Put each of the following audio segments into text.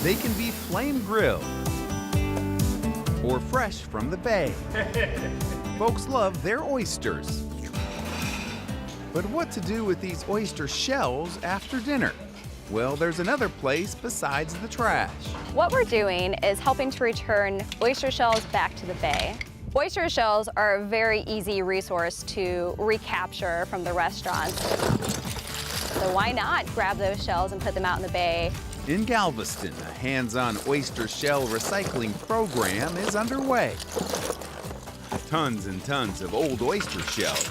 They can be flame grilled or fresh from the bay. Folks love their oysters. But what to do with these oyster shells after dinner? Well, there's another place besides the trash. What we're doing is helping to return oyster shells back to the bay. Oyster shells are a very easy resource to recapture from the restaurants. So why not grab those shells and put them out in the bay? In Galveston, a hands-on oyster shell recycling program is underway. Tons and tons of old oyster shells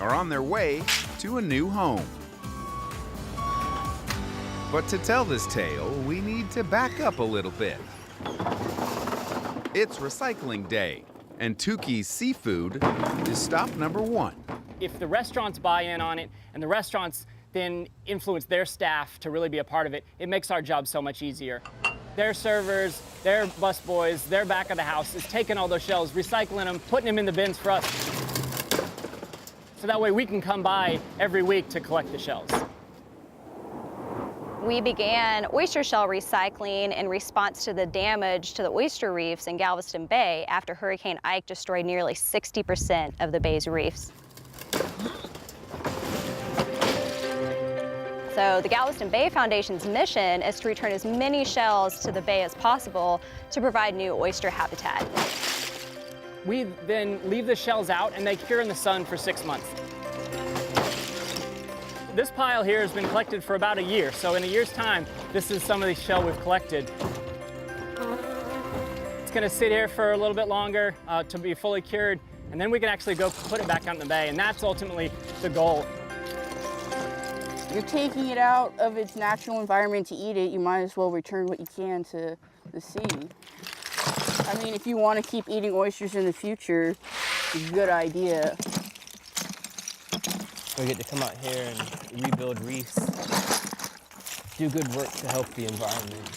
are on their way to a new home. But to tell this tale, we need to back up a little bit. It's recycling day, and Tukey's Seafood is stop number 1. If the restaurants buy in on it and the restaurants then influence their staff to really be a part of it, it makes our job so much easier. Their servers, their busboys, their back of the house is taking all those shells, recycling them, putting them in the bins for us. So that way we can come by every week to collect the shells. We began oyster shell recycling in response to the damage to the oyster reefs in Galveston Bay after Hurricane Ike destroyed nearly 60% of the bay's reefs. So the Galveston Bay Foundation's mission is to return as many shells to the bay as possible to provide new oyster habitat. We then leave the shells out and they cure in the sun for 6 months. This pile here has been collected for about a year, so in a year's time, this is some of the shell we've collected. It's gonna sit here for a little bit longer to be fully cured, and then we can actually go put it back out in the bay, and that's ultimately the goal. You're taking it out of its natural environment to eat it, you might as well return what you can to the sea. I mean, if you want to keep eating oysters in the future, it's a good idea. We get to come out here and rebuild reefs, do good work to help the environment.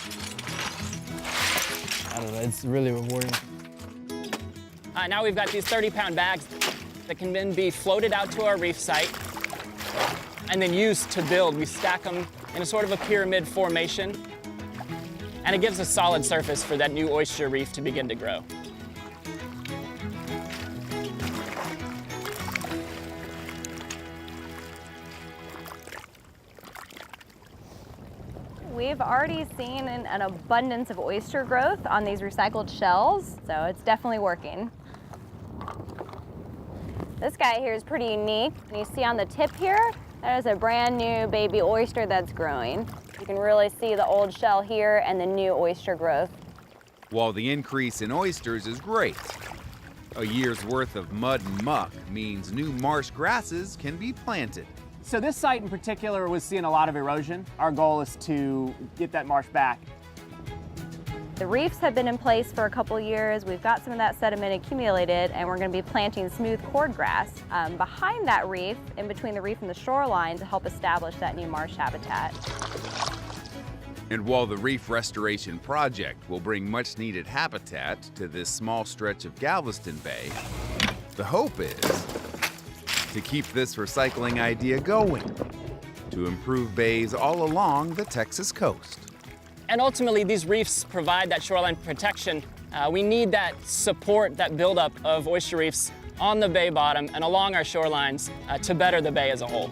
I don't know, it's really rewarding. Now we've got these 30-pound bags that can then be floated out to our reef site and then used to build. We stack them in a sort of a pyramid formation, and it gives a solid surface for that new oyster reef to begin to grow. We've already seen an abundance of oyster growth on these recycled shells, so it's definitely working. This guy here is pretty unique. You see on the tip here, that is a brand new baby oyster that's growing. You can really see the old shell here and the new oyster growth. While the increase in oysters is great, a year's worth of mud and muck means new marsh grasses can be planted. So this site in particular was seeing a lot of erosion. Our goal is to get that marsh back. The reefs have been in place for a couple years. We've got some of that sediment accumulated, and we're going to be planting smooth cordgrass behind that reef, in between the reef and the shoreline, to help establish that new marsh habitat. And while the reef restoration project will bring much needed habitat to this small stretch of Galveston Bay, the hope is to keep this recycling idea going, to improve bays all along the Texas coast. And ultimately, these reefs provide that shoreline protection. We need that support, that buildup of oyster reefs on the bay bottom and along our shorelines to better the bay as a whole.